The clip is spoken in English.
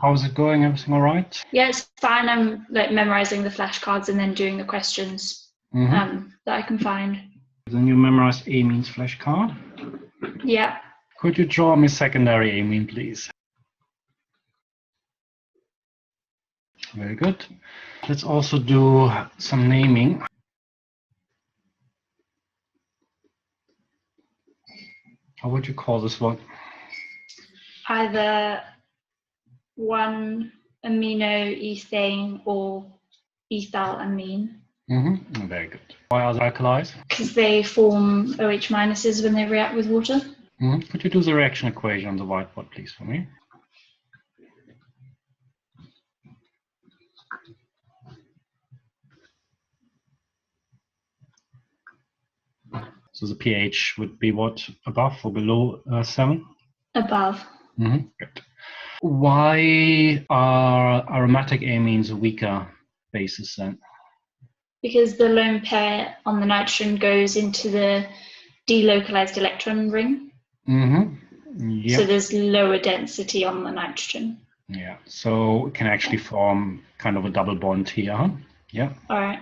How's it going? Everything all right? Yeah, it's fine. I'm like memorizing the flashcards and then doing the questions that I can find. Then you memorize amines flashcard. Yeah. Could you draw me secondary amine, please? Very good. Let's also do some naming. How would you call this one? Either 1-amino-ethane or ethylamine. Very good. Why are they alkalis? Because they form OH minuses when they react with water. Could you do the reaction equation on the whiteboard, please, for me? So the pH would be what, above or below 7? Above. Good. Why are aromatic amines weaker bases then? Because the lone pair on the nitrogen goes into the delocalized electron ring. Yeah. So there's lower density on the nitrogen. Yeah, so it can actually form kind of a double bond here. Huh? Yeah. All right.